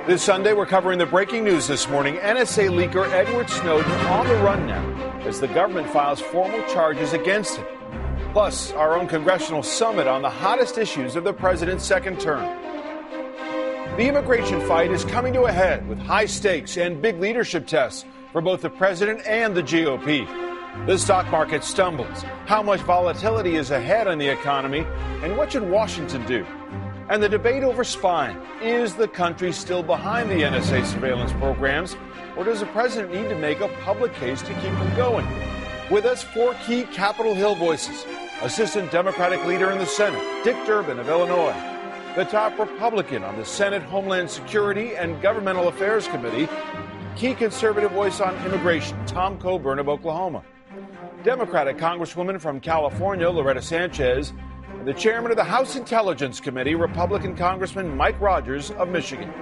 This Sunday, we're covering the breaking news this morning. NSA leaker Edward Snowden on the run now as the government files formal charges against him. Plus, our own congressional summit on the hottest issues of the president's second term. The immigration fight is coming to a head with high stakes and big leadership tests for both the president and the GOP. The stock market stumbles. How much volatility is ahead on the economy? And what should Washington do? And the debate over spying. Is the country still behind the NSA surveillance programs? Or does the president need to make a public case to keep them going? With us, 4 key Capitol Hill voices. Assistant Democratic leader in the Senate, Dick Durbin of Illinois. The top Republican on the Senate Homeland Security and Governmental Affairs Committee. Key conservative voice on immigration, Tom Coburn of Oklahoma. Democratic Congresswoman from California, Loretta Sanchez, and the chairman of the House Intelligence Committee, Republican Congressman Mike Rogers of Michigan.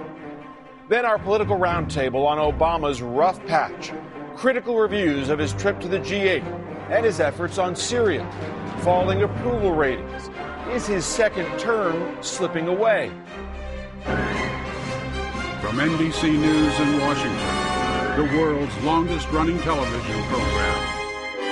Then our political roundtable on Obama's rough patch, critical reviews of his trip to the G8 and his efforts on Syria, falling approval ratings. Is his second term slipping away? From NBC News in Washington, the world's longest-running television program,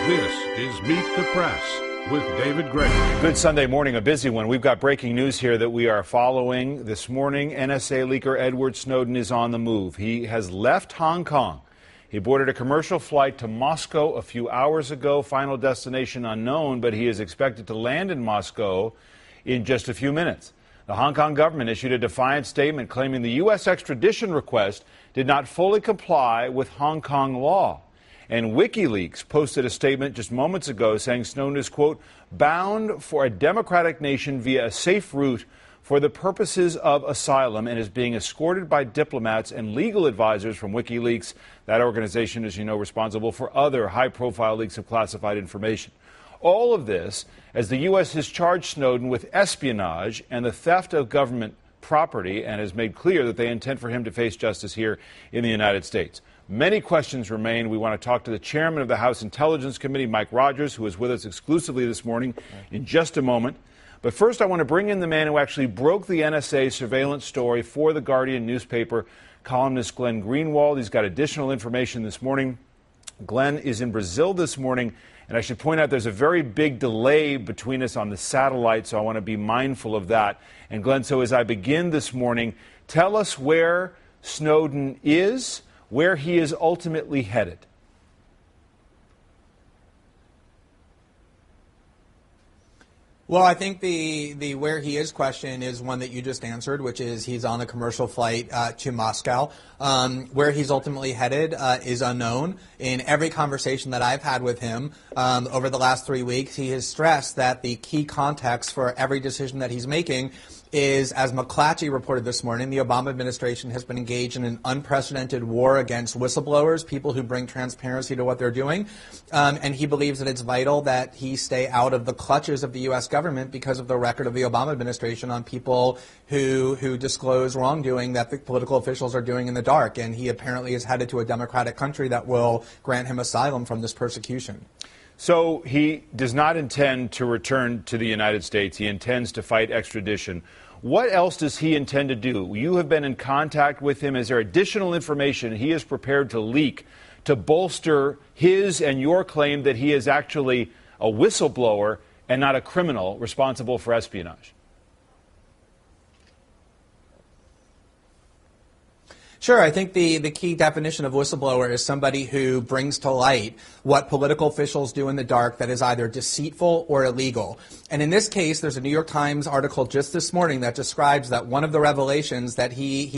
this is Meet the Press with David Gregory. Good Sunday morning, a busy one. We've got breaking news here that we are following this morning. NSA leaker Edward Snowden is on the move. He has left Hong Kong. He boarded a commercial flight to Moscow a few hours ago. Final destination unknown, but he is expected to land in Moscow in just a few minutes. The Hong Kong government issued a defiant statement claiming the U.S. extradition request did not fully comply with Hong Kong law. And WikiLeaks posted a statement just moments ago saying Snowden is, quote, bound for a democratic nation via a safe route for the purposes of asylum and is being escorted by diplomats and legal advisors from WikiLeaks. That organization, as you know, responsible for other high-profile leaks of classified information. All of this as the U.S. has charged Snowden with espionage and the theft of government property and has made clear that they intend for him to face justice here in the United States. Many questions remain. We want to talk to the chairman of the House Intelligence Committee, Mike Rogers, who is with us exclusively this morning, in just a moment. But first, I want to bring in the man who actually broke the NSA surveillance story for the Guardian newspaper, columnist Glenn Greenwald. He's got additional information this morning. Glenn is in Brazil this morning, and I should point out there's a very big delay between us on the satellite, so I want to be mindful of that. And Glenn, so as I begin this morning, tell us where Snowden is, where he is ultimately headed. Well, I think the where he is question is one that you just answered, which is he's on a commercial flight to Moscow. Where he's ultimately headed is unknown. In every conversation that I've had with him over the last 3 weeks, he has stressed that the key context for every decision that he's making is, as McClatchy reported this morning, the Obama administration has been engaged in an unprecedented war against whistleblowers, people who bring transparency to what they're doing. And he believes that it's vital that he stay out of the clutches of the U.S. government because of the record of the Obama administration on people who disclose wrongdoing that the political officials are doing in the dark. And he apparently is headed to a democratic country that will grant him asylum from this persecution. So he does not intend to return to the United States. He intends to fight extradition. What else does he intend to do? You have been in contact with him. Is there additional information he is prepared to leak to bolster his and your claim that he is actually a whistleblower and not a criminal responsible for espionage? Sure. I think the key definition of whistleblower is somebody who brings to light what political officials do in the dark that is either deceitful or illegal. And in this case, there's a New York Times article just this morning that describes that one of the revelations that he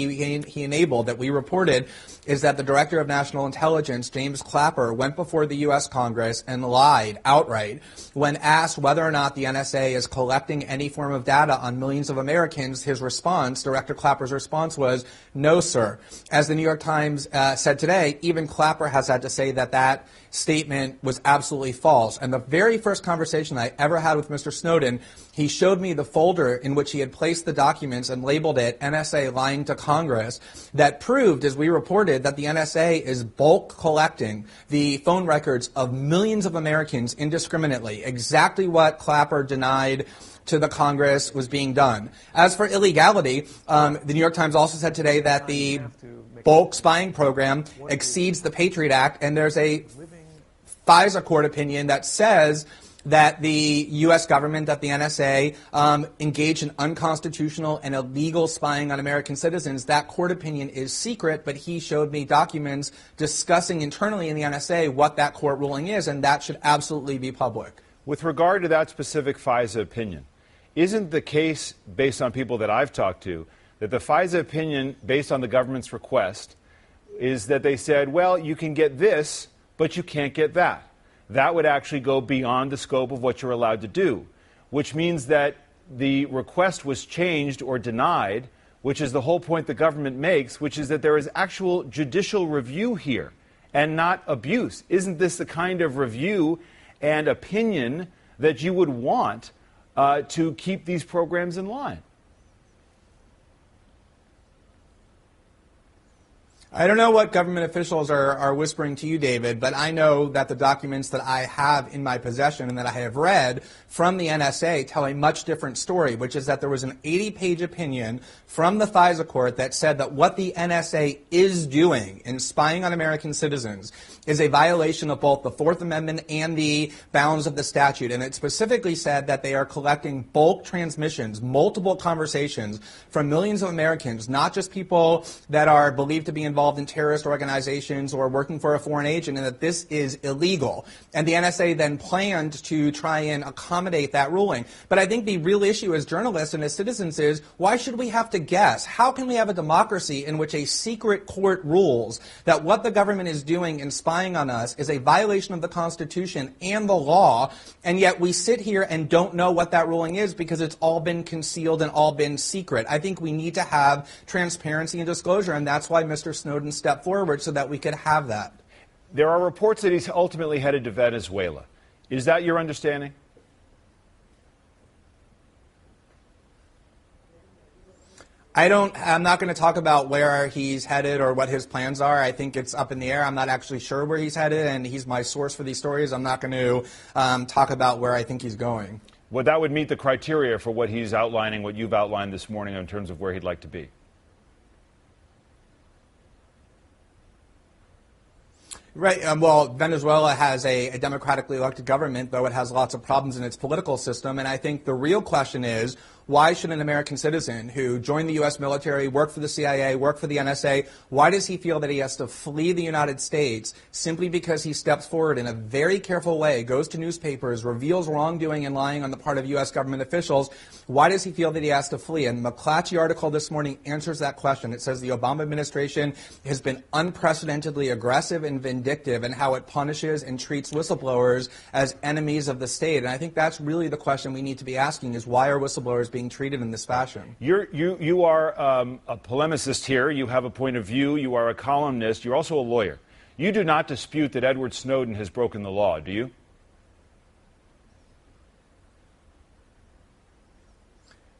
enabled, that we reported, is that the Director of National Intelligence, James Clapper, went before the U.S. Congress and lied outright when asked whether or not the NSA is collecting any form of data on millions of Americans. His response, Director Clapper's response, was, "No, sir." As the New York Times said today, even Clapper has had to say that that statement was absolutely false. And the very first conversation I ever had with Mr. Snowden, he showed me the folder in which he had placed the documents and labeled it NSA lying to Congress that proved, as we reported, that the NSA is bulk collecting the phone records of millions of Americans indiscriminately. Exactly what Clapper denied to the Congress was being done. As for illegality, the New York Times also said today that the bulk spying program exceeds the Patriot Act, and there's a FISA court opinion that says that the U.S. government, that the NSA, engaged in unconstitutional and illegal spying on American citizens. That court opinion is secret, but he showed me documents discussing internally in the NSA what that court ruling is, and that should absolutely be public. With regard to that specific FISA opinion, isn't the case, based on people that I've talked to, that the FISA opinion, based on the government's request, is that they said, well, you can get this, but you can't get that. That would actually go beyond the scope of what you're allowed to do, which means that the request was changed or denied, which is the whole point the government makes, which is that there is actual judicial review here and not abuse. Isn't this the kind of review and opinion that you would want to keep these programs in line? I don't know what government officials are whispering to you, David, but I know that the documents that I have in my possession and that I have read from the NSA tell a much different story, which is that there was an 80-page opinion from the FISA court that said that what the NSA is doing in spying on American citizens is a violation of both the Fourth Amendment and the bounds of the statute. And it specifically said that they are collecting bulk transmissions, multiple conversations from millions of Americans, not just people that are believed to be involved in terrorist organizations or working for a foreign agent, and that this is illegal. And the NSA then planned to try and accommodate that ruling. But I think the real issue as journalists and as citizens is, why should we have to guess? How can we have a democracy in which a secret court rules that what the government is doing in spying on us is a violation of the Constitution and the law, and yet we sit here and don't know what that ruling is because it's all been concealed and all been secret? I think we need to have transparency and disclosure, and that's why Mr. Snowden stepped forward so that we could have that. There are reports that he's ultimately headed to Venezuela. Is that your understanding? I'm not going to talk about where he's headed or what his plans are. I think it's up in the air. I'm not actually sure where he's headed, and he's my source for these stories. I'm not going to talk about where I think he's going. Well, that would meet the criteria for what he's outlining, what you've outlined this morning in terms of where he'd like to be. Right. Well, Venezuela has a democratically elected government, though it has lots of problems in its political system. And I think the real question is, why should an American citizen who joined the U.S. military, worked for the CIA, worked for the NSA, why does he feel that he has to flee the United States simply because he steps forward in a very careful way, goes to newspapers, reveals wrongdoing and lying on the part of U.S. government officials? Why does he feel that he has to flee? And the McClatchy article this morning answers that question. It says the Obama administration has been unprecedentedly aggressive and vindictive in how it punishes and treats whistleblowers as enemies of the state. And I think that's really the question we need to be asking, is why are whistleblowers being treated in this fashion? You are a polemicist here. You have a point of view. You are a columnist. You're also a lawyer. You do not dispute that Edward Snowden has broken the law, do you?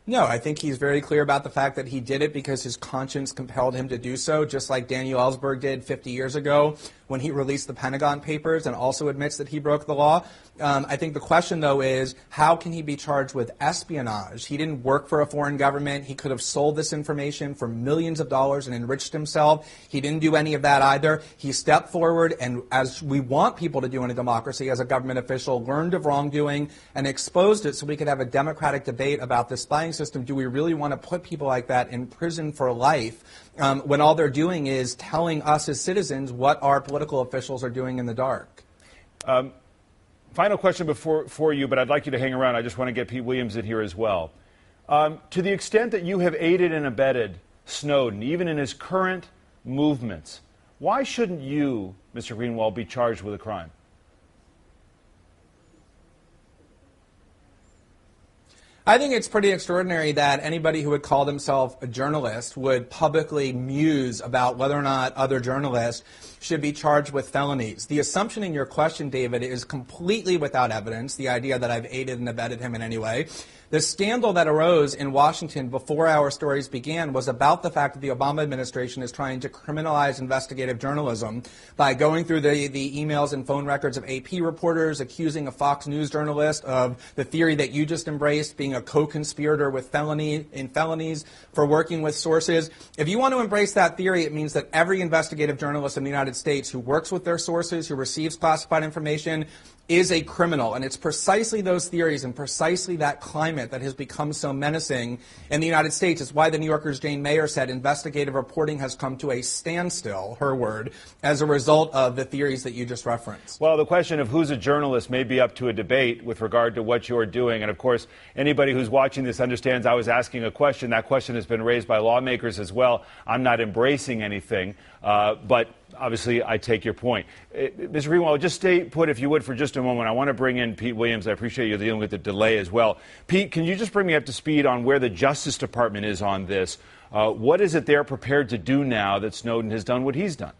No, I think he's very clear about the fact that he did it because his conscience compelled him to do so, just like Daniel Ellsberg did 50 years ago when he released the Pentagon Papers and also admits that he broke the law. I think the question, though, is how can he be charged with espionage? He didn't work for a foreign government. He could have sold this information for millions of dollars and enriched himself. He didn't do any of that either. He stepped forward, and as we want people to do in a democracy, as a government official, learned of wrongdoing and exposed it so we could have a democratic debate about the spying system. Do we really want to put people like that in prison for life when all they're doing is telling us as citizens what our political officials are doing in the dark? Final question for you, but I'd like you to hang around. I just want to get Pete Williams in here as well. To the extent that you have aided and abetted Snowden, even in his current movements, why shouldn't you, Mr. Greenwald, be charged with a crime? I think it's pretty extraordinary that anybody who would call themselves a journalist would publicly muse about whether or not other journalists should be charged with felonies. The assumption in your question, David, is completely without evidence, the idea that I've aided and abetted him in any way. The scandal that arose in Washington before our stories began was about the fact that the Obama administration is trying to criminalize investigative journalism by going through the emails and phone records of AP reporters, accusing a Fox News journalist of the theory that you just embraced, being a co-conspirator with felonies for working with sources. If you want to embrace that theory, it means that every investigative journalist in the United States who works with their sources, who receives classified information, is a criminal. And it's precisely those theories and precisely that climate that has become so menacing in the United States. It's why the New Yorker's Jane Mayer said investigative reporting has come to a standstill, her word, as a result of the theories that you just referenced. Well, the question of who's a journalist may be up to a debate with regard to what you're doing. And, of course, anybody who's watching this understands I was asking a question. That question has been raised by lawmakers as well. I'm not embracing anything, but obviously, I take your point. Mr. Greenwald, just stay put, if you would, for just a moment. I want to bring in Pete Williams. I appreciate you dealing with the delay as well. Pete, can you just bring me up to speed on where the Justice Department is on this? What is it they're prepared to do now that Snowden has done what he's done?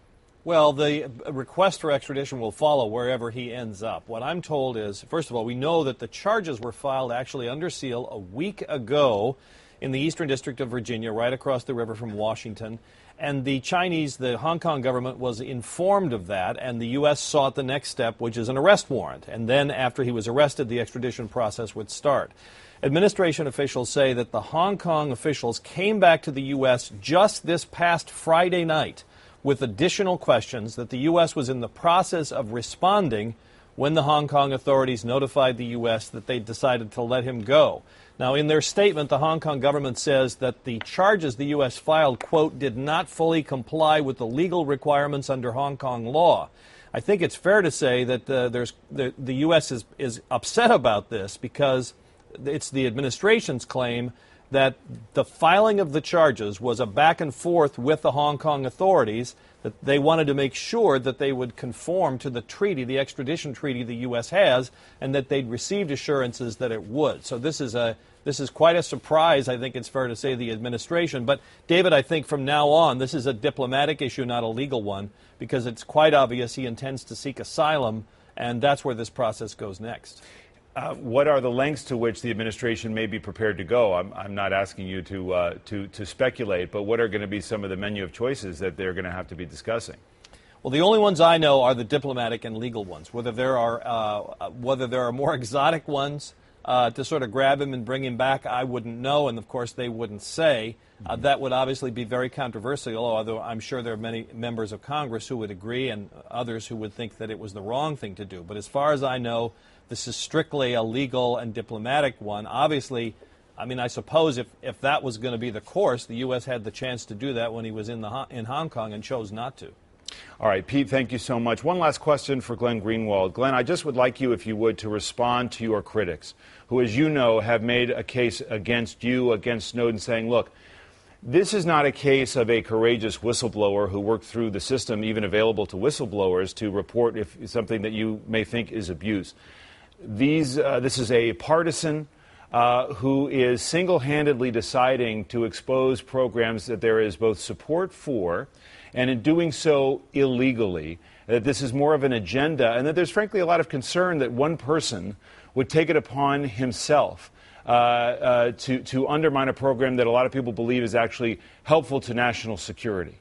Well, the request for extradition will follow wherever he ends up. What I'm told is, first of all, we know that the charges were filed actually under seal a week ago in the Eastern District of Virginia, right across the river from Washington. And the Hong Kong government was informed of that, and the U.S. sought the next step, which is an arrest warrant. And then after he was arrested, the extradition process would start. Administration officials say that the Hong Kong officials came back to the U.S. just this past Friday night with additional questions that the U.S. was in the process of responding when the Hong Kong authorities notified the U.S. that they decided to let him go. Now, in their statement, the Hong Kong government says that the charges the U.S. filed, quote, did not fully comply with the legal requirements under Hong Kong law. I think it's fair to say that the U.S. is upset about this because it's the administration's claim that the filing of the charges was a back and forth with the Hong Kong authorities, that they wanted to make sure that they would conform to the treaty, the extradition treaty the U.S. has, and that they'd received assurances that it would. So this is quite a surprise, I think it's fair to say, the administration. But, David, I think from now on, this is a diplomatic issue, not a legal one, because it's quite obvious he intends to seek asylum, and that's where this process goes next. What are the lengths to which the administration may be prepared to go? I'm not asking you to speculate, but what are going to be some of the menu of choices that they're going to have to be discussing? Well, the only ones I know are the diplomatic and legal ones. Whether there are more exotic ones to sort of grab him and bring him back, I wouldn't know, and of course they wouldn't say. That would obviously be very controversial, although I'm sure there are many members of Congress who would agree and others who would think that it was the wrong thing to do. But as far as I know, this is strictly a legal and diplomatic one. Obviously, I mean, I suppose if that was going to be the course, the U.S. had the chance to do that when he was in Hong Kong and chose not to. All right, Pete, thank you so much. One last question for Glenn Greenwald. Glenn, I just would like you, if you would, to respond to your critics, who, as you know, have made a case against you, against Snowden, saying, look, this is not a case of a courageous whistleblower who worked through the system, even available to whistleblowers, to report if something that you may think is abuse. This is a partisan who is single-handedly deciding to expose programs that there is both support for, and in doing so illegally, that this is more of an agenda, and that there's frankly a lot of concern that one person would take it upon himself to undermine a program that a lot of people believe is actually helpful to national security.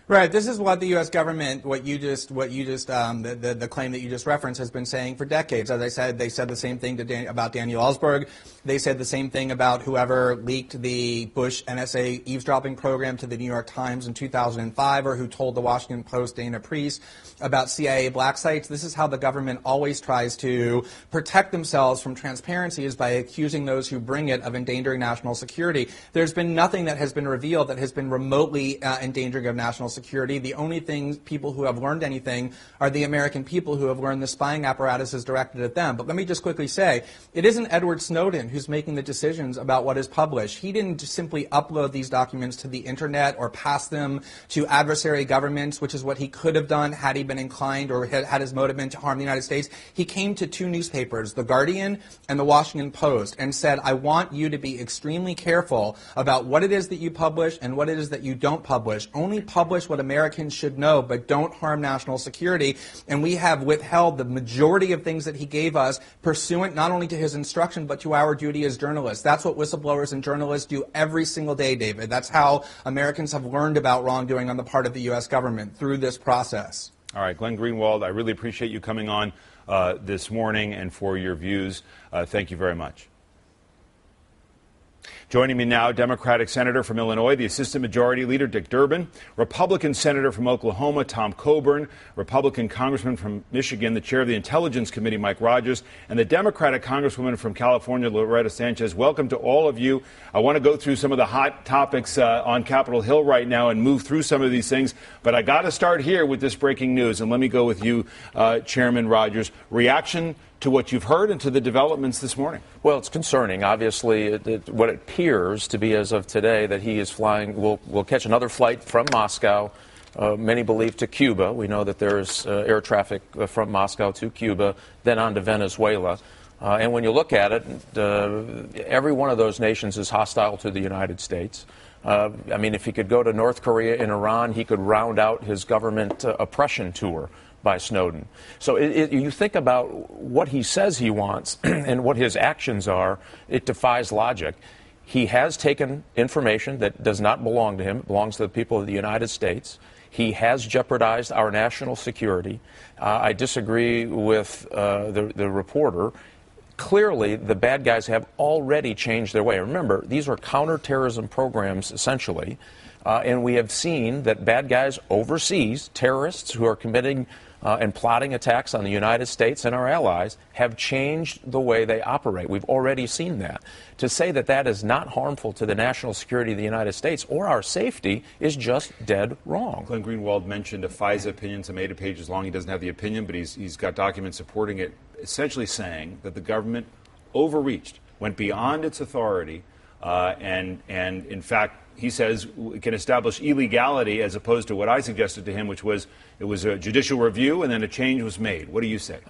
Right. This is what the U.S. government, the claim that you just referenced, has been saying for decades. As I said, they said the same thing about Daniel Ellsberg. They said the same thing about whoever leaked the Bush NSA eavesdropping program to the New York Times in 2005, or who told the Washington Post, Dana Priest, about CIA black sites. This is how the government always tries to protect themselves from transparency, is by accusing those who bring it of endangering national security. There's been nothing that has been revealed that has been remotely endangering of national security. The only people who have learned anything are the American people who have learned the spying apparatus is directed at them. But let me just quickly say, it isn't Edward Snowden who's making the decisions about what is published. He didn't just simply upload these documents to the internet or pass them to adversary governments, which is what he could have done had he been inclined or had his motive been to harm the United States. He came to two newspapers, The Guardian and The Washington Post, and said, I want you to be extremely careful about what it is that you publish and what it is that you don't publish. Only publish establish what Americans should know, but don't harm national security. And we have withheld the majority of things that he gave us pursuant not only to his instruction, but to our duty as journalists. That's what whistleblowers and journalists do every single day, David. That's how Americans have learned about wrongdoing on the part of the U.S. government, through this process. All right, Glenn Greenwald, I really appreciate you coming on this morning and for your views. Thank you very much. Joining me now, Democratic Senator from Illinois, the Assistant Majority Leader Dick Durbin, Republican Senator from Oklahoma Tom Coburn, Republican Congressman from Michigan, the Chair of the Intelligence Committee Mike Rogers, and the Democratic Congresswoman from California Loretta Sanchez. Welcome to all of you. I want to go through some of the hot topics on Capitol Hill right now and move through some of these things, but I got to start here with this breaking news, and let me go with you, Chairman Rogers. Reaction to what you've heard and to the developments this morning? Well, it's concerning. Obviously, what it appears to be as of today, that he is flying, will catch another flight from Moscow, many believe to Cuba. We know that there's air traffic from Moscow to Cuba, then on to Venezuela. And when you look at it, every one of those nations is hostile to the United States. I mean, if he could go to North Korea and Iran, he could round out his government oppression tour by Snowden. So you think about what he says he wants and what his actions are, it defies logic. He has taken information that does not belong to him. It belongs to the people of the United States. He has jeopardized our national security. I disagree with the reporter. Clearly, the bad guys have already changed their way. Remember, these are counterterrorism programs, essentially. And we have seen that bad guys overseas, terrorists who are committing and plotting attacks on the United States and our allies, have changed the way they operate. We've already seen that. To say that that is not harmful to the national security of the United States or our safety is just dead wrong. Glenn Greenwald mentioned a FISA opinion, some 8 pages long. He doesn't have the opinion, but he's got documents supporting it, essentially saying that the government overreached, went beyond its authority, and in fact, he says it can establish illegality, as opposed to what I suggested to him, which was it was a judicial review and then a change was made. What do you say?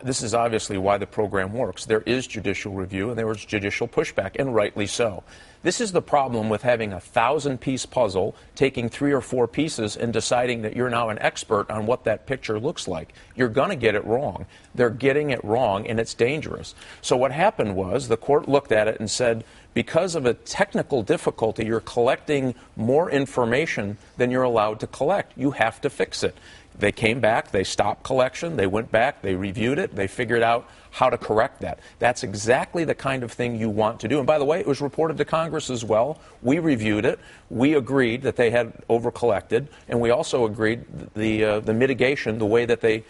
This is obviously why the program works. There is judicial review and there was judicial pushback, and rightly so. This is the problem with having a 1,000-piece puzzle, taking 3 or 4 pieces and deciding that you're now an expert on what that picture looks like. You're going to get it wrong. They're getting it wrong, and it's dangerous. So what happened was the court looked at it and said, because of a technical difficulty, you're collecting more information than you're allowed to collect. You have to fix it. They came back, they stopped collection, they went back, they reviewed it, they figured out how to correct that. That's exactly the kind of thing you want to do. And by the way, it was reported to Congress as well. We reviewed it. We agreed that they had over-collected, and we also agreed the mitigation, the way that they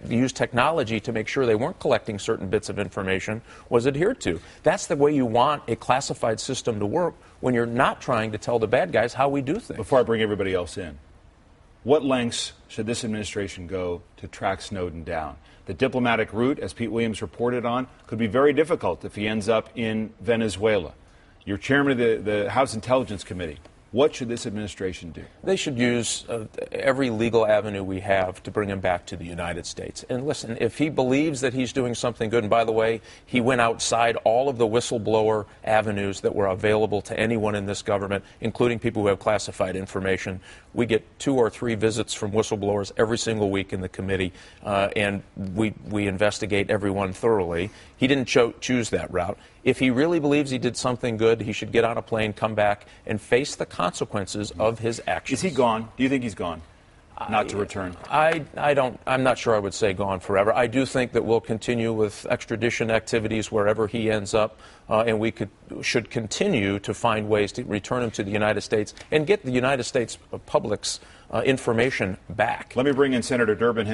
used technology to make sure they weren't collecting certain bits of information, was adhered to. That's the way you want a classified system to work when you're not trying to tell the bad guys how we do things. Before I bring everybody else in, what lengths should this administration go to track Snowden down? The diplomatic route, as Pete Williams reported on, could be very difficult if he ends up in Venezuela. You're chairman of the House Intelligence Committee. What should this administration do? They should use every legal avenue we have to bring him back to the United States. And listen, if he believes that he's doing something good, and by the way, he went outside all of the whistleblower avenues that were available to anyone in this government, including people who have classified information. We get 2 or 3 visits from whistleblowers every single week in the committee, and we investigate everyone thoroughly. He didn't choose that route. If he really believes he did something good, he should get on a plane, come back, and face the consequences of his actions. Is he gone? Do you think he's gone? Not to return? I'm not sure I would say gone forever. I do think that we'll continue with extradition activities wherever he ends up, and we should continue to find ways to return him to the United States and get the United States public's information back. Let me bring in Senator Durbin.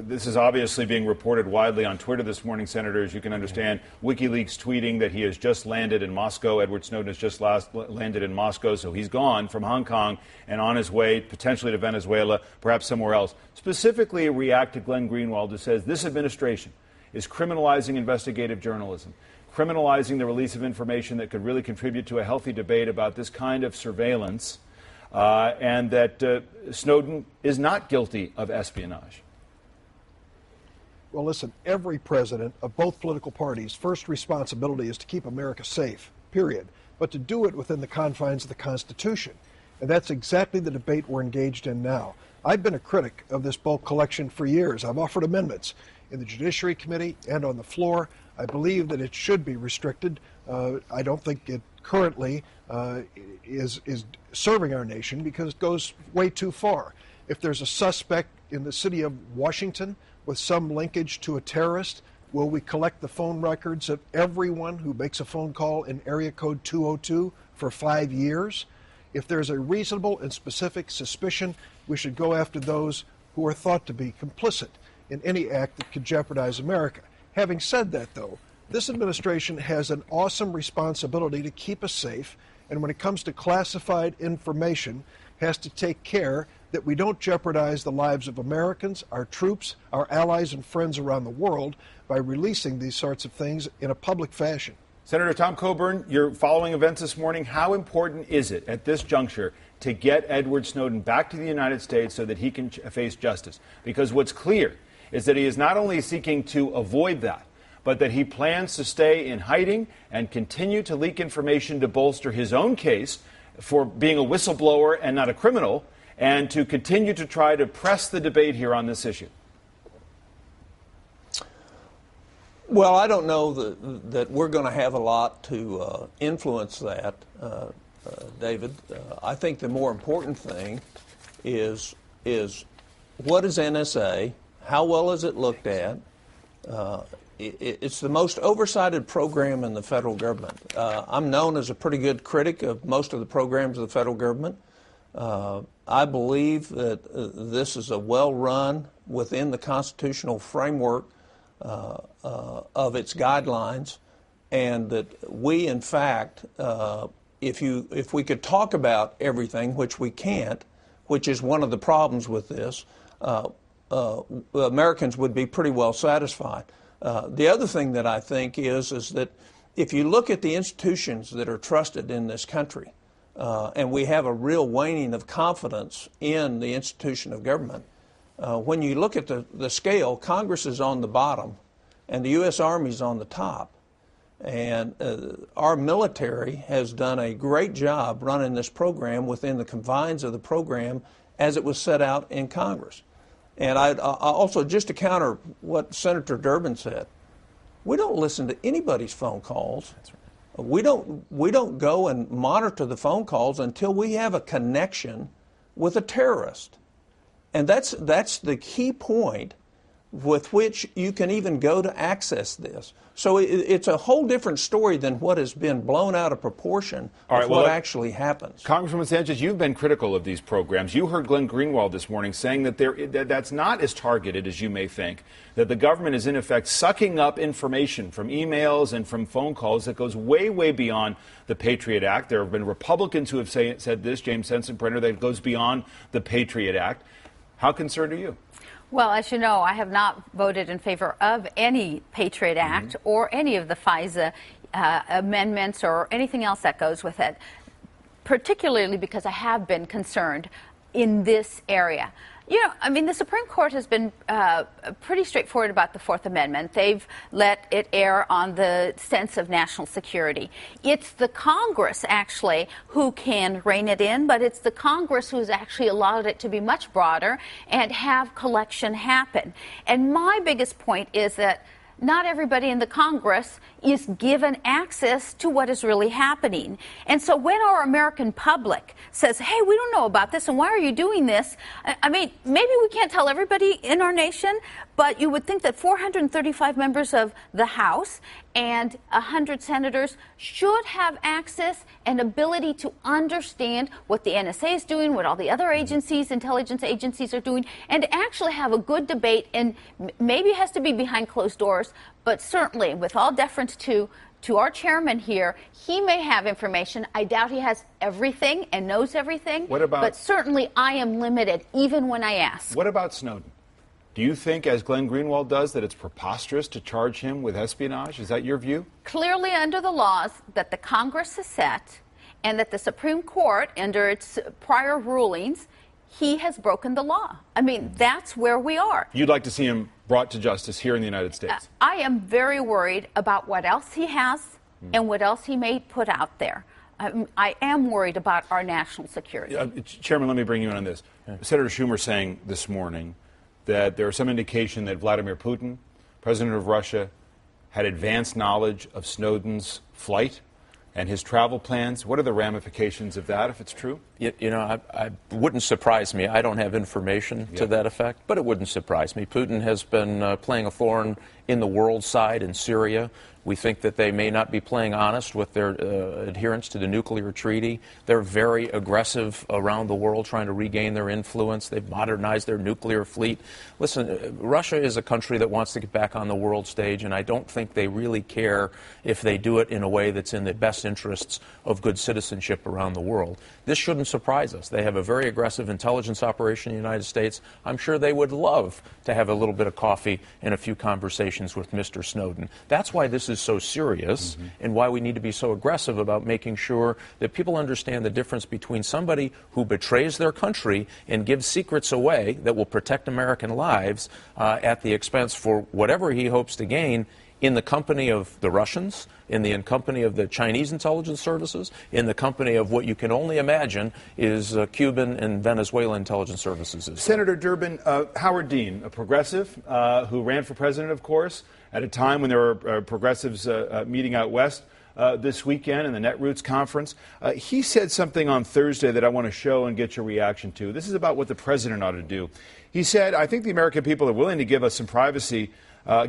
This is obviously being reported widely on Twitter this morning, Senator, as you can understand. WikiLeaks tweeting that he has just landed in Moscow. Edward Snowden has just landed in Moscow, so he's gone from Hong Kong and on his way potentially to Venezuela, perhaps somewhere else. Specifically react to Glenn Greenwald, who says this administration is criminalizing investigative journalism, criminalizing the release of information that could really contribute to a healthy debate about this kind of surveillance, and that Snowden is not guilty of espionage. Well, listen, every president of both political parties' first responsibility is to keep America safe, period, but to do it within the confines of the Constitution. And that's exactly the debate we're engaged in now. I've been a critic of this bulk collection for years. I've offered amendments in the Judiciary Committee and on the floor. I believe that it should be restricted. I don't think it currently is serving our nation because it goes way too far. If there's a suspect in the city of Washington with some linkage to a terrorist, will we collect the phone records of everyone who makes a phone call in area code 202 for 5 years? If there's a reasonable and specific suspicion, we should go after those who are thought to be complicit in any act that could jeopardize America. Having said that, though, this administration has an awesome responsibility to keep us safe, and when it comes to classified information, has to take care that we don't jeopardize the lives of Americans, our troops, our allies and friends around the world by releasing these sorts of things in a public fashion. Senator Tom Coburn, you're following events this morning. How important is it at this juncture to get Edward Snowden back to the United States so that he can face justice? Because what's clear is that he is not only seeking to avoid that, but that he plans to stay in hiding and continue to leak information to bolster his own case for being a whistleblower and not a criminal, and to continue to try to press the debate here on this issue. Well, I don't know that we're going to have a lot to influence that, David. I think the more important thing is what is NSA? How well is it looked at? It's the most oversighted program in the federal government. I'm known as a pretty good critic of most of the programs of the federal government. I believe that this is a well-run within the constitutional framework of its guidelines, and that we, in fact, if we could talk about everything, which we can't, which is one of the problems with this, Americans would be pretty well satisfied. The other thing that I think is that if you look at the institutions that are trusted in this country, and we have a real waning of confidence in the institution of government, when you look at the scale, Congress is on the bottom and the U.S. Army is on the top. And our military has done a great job running this program within the confines of the program as it was set out in Congress. And I also, just to counter what Senator Durbin said, we don't listen to anybody's phone calls. That's right. We don't go and monitor the phone calls until we have a connection with a terrorist. And that's the key point with which you can even go to access this. So it's a whole different story than what has been blown out of proportion of what actually happens. Congresswoman Sanchez, you've been critical of these programs. You heard Glenn Greenwald this morning saying that that's not as targeted as you may think, that the government is in effect sucking up information from emails and from phone calls that goes way, way beyond the Patriot Act. There have been Republicans who have said this, James Sensenbrenner, that it goes beyond the Patriot Act. How concerned are you? Well, as you know, I have not voted in favor of any Patriot Act or any of the FISA amendments or anything else that goes with it, particularly because I have been concerned in this area. You know, I mean, the Supreme Court has been pretty straightforward about the Fourth Amendment. They've let it err on the sense of national security. It's the Congress, actually, who can rein it in, but it's the Congress who's actually allowed it to be much broader and have collection happen. And my biggest point is that not everybody in the Congress is given access to what is really happening. And so when our American public says, hey, we don't know about this, and why are you doing this? I mean, maybe we can't tell everybody in our nation, but you would think that 435 members of the House and 100 senators should have access and ability to understand what the NSA is doing, what all the other agencies, intelligence agencies are doing, and actually have a good debate. And maybe it has to be behind closed doors, but certainly with all deference to our chairman here, he may have information. I doubt he has everything and knows everything. But certainly I am limited, even when I ask. What about Snowden? Do you think, as Glenn Greenwald does, that it's preposterous to charge him with espionage? Is that your view? Clearly, under the laws that the Congress has set and that the Supreme Court, under its prior rulings, he has broken the law. I mean, that's where we are. You'd like to see him brought to justice here in the United States? I am very worried about what else he has and what else he may put out there. I am worried about our national security. Chairman, let me bring you in on this. Senator Schumer saying this morning that there is some indication that Vladimir Putin, president of Russia, had advanced knowledge of Snowden's flight and his travel plans. What are the ramifications of that, if it's true? I wouldn't surprise me. I don't have information to that effect, but it wouldn't surprise me. Putin has been playing a thorn in the world side in Syria. We think that they may not be playing honest with their adherence to the nuclear treaty. They're very aggressive around the world trying to regain their influence. They've modernized their nuclear fleet. Listen, Russia is a country that wants to get back on the world stage, and I don't think they really care if they do it in a way that's in the best interests of good citizenship around the world. This shouldn't surprise us. They have a very aggressive intelligence operation in the United States. I'm sure they would love to have a little bit of coffee and a few conversations with Mr. Snowden. That's why this is so serious and why we need to be so aggressive about making sure that people understand the difference between somebody who betrays their country and gives secrets away that will protect American lives at the expense for whatever he hopes to gain in the company of the Russians, in the company of the Chinese intelligence services, in the company of what you can only imagine is Cuban and Venezuelan intelligence services. Senator Durbin, Howard Dean, a progressive who ran for president, of course, at a time when there were progressives meeting out west this weekend in the Netroots conference. He said something on Thursday that I want to show and get your reaction to. This is about what the president ought to do. He said, I think the American people are willing to give us some privacy,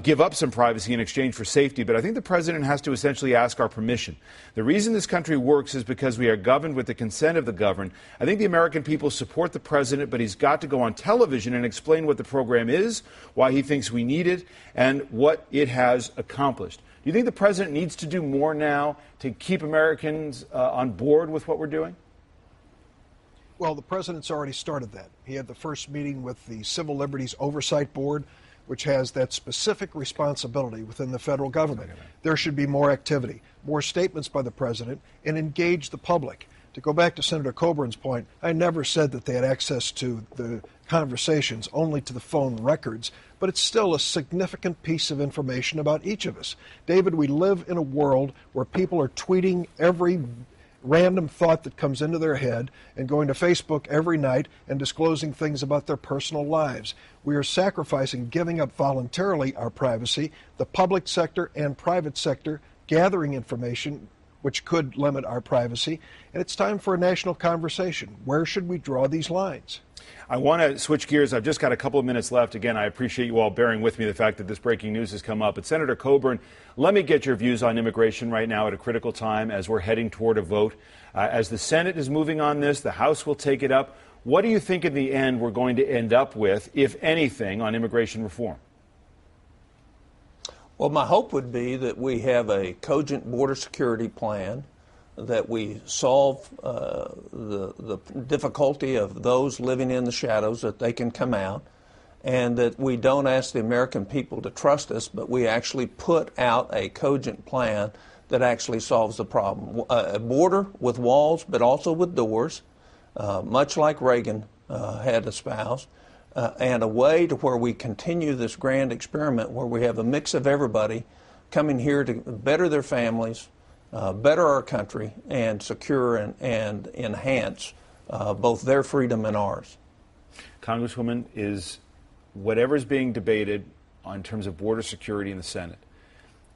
give up some privacy in exchange for safety, but I think the president has to essentially ask our permission. The reason this country works is because we are governed with the consent of the governed. I think the American people support the president, but he's got to go on television and explain what the program is, why he thinks we need it, and what it has accomplished. Do you think the president needs to do more now to keep Americans on board with what we're doing? Well, the president's already started that. He had the first meeting with the Civil Liberties Oversight Board, which has that specific responsibility within the federal government. There should be more activity, more statements by the president, and engage the public. To go back to Senator Coburn's point, I never said that they had access to the conversations, only to the phone records, but it's still a significant piece of information about each of us. David, we live in a world where people are tweeting every random thought that comes into their head and going to Facebook every night and disclosing things about their personal lives. We are sacrificing, giving up voluntarily our privacy, the public sector and private sector gathering information which could limit our privacy, and it's time for a national conversation. Where should we draw these lines? I want to switch gears. I've just got a couple of minutes left. Again, I appreciate you all bearing with me the fact that this breaking news has come up. But Senator Coburn, let me get your views on immigration right now at a critical time as we're heading toward a vote. As the Senate is moving on this, the House will take it up. What do you think in the end we're going to end up with, if anything, on immigration reform? Well, my hope would be that we have a cogent border security plan, that we solve the difficulty of those living in the shadows, that they can come out, and that we don't ask the American people to trust us, but we actually put out a cogent plan that actually solves the problem. A border with walls, but also with doors, much like Reagan had espoused, and a way to where we continue this grand experiment where we have a mix of everybody coming here to better their families, better our country, and secure and enhance both their freedom and ours. Congresswoman, is whatever's being debated in terms of border security in the Senate,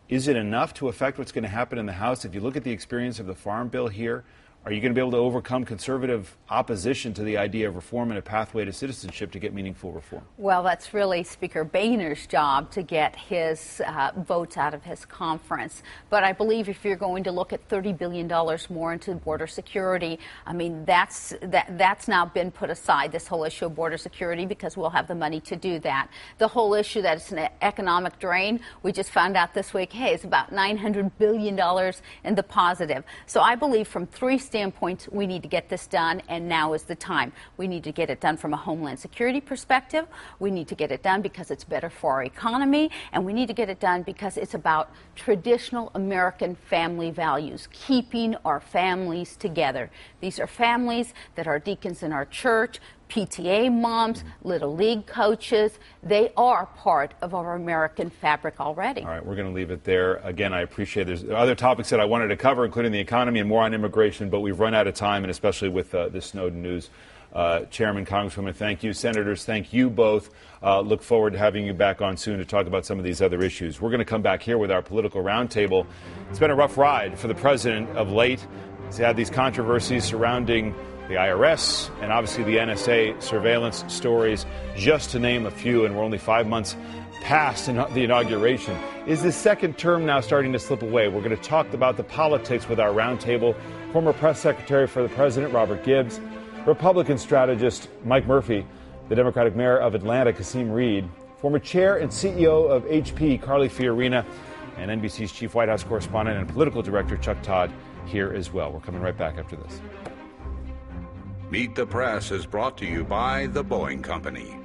is it enough to affect what's going to happen in the House? If you look at the experience of the Farm Bill here, are you going to be able to overcome conservative opposition to the idea of reform and a pathway to citizenship to get meaningful reform? Well, that's really Speaker Boehner's job to get his votes out of his conference. But I believe if you're going to look at $30 billion more into border security, I mean, that's now been put aside, this whole issue of border security, because we'll have the money to do that. The whole issue that it's an economic drain, we just found out this week, hey, it's about $900 billion in the positive. So I believe from three standpoints, we need to get this done, and now is the time. We need to get it done from a homeland security perspective. We need to get it done because it's better for our economy, and we need to get it done because it's about traditional American family values, keeping our families together. These are families that are deacons in our church, PTA moms, Little League coaches. They are part of our American fabric already. All right, we're going to leave it there. Again, I appreciate there's other topics that I wanted to cover, including the economy and more on immigration, but we've run out of time, and especially with this Snowden news. Chairman, Congresswoman, thank you. Senators, thank you both. Look forward to having you back on soon to talk about some of these other issues. We're going to come back here with our political roundtable. It's been a rough ride for the president of late. He's had these controversies surrounding the IRS and obviously the NSA surveillance stories, just to name a few, and we're only 5 months past the inauguration. Is the second term now starting to slip away? We're going to talk about the politics with our roundtable. Former press secretary for the president, Robert Gibbs, Republican strategist Mike Murphy, the Democratic mayor of Atlanta, Kasim Reed, former chair and CEO of HP, Carly Fiorina, and NBC's chief White House correspondent and political director, Chuck Todd, here as well. We're coming right back after this. Meet the Press is brought to you by the Boeing Company.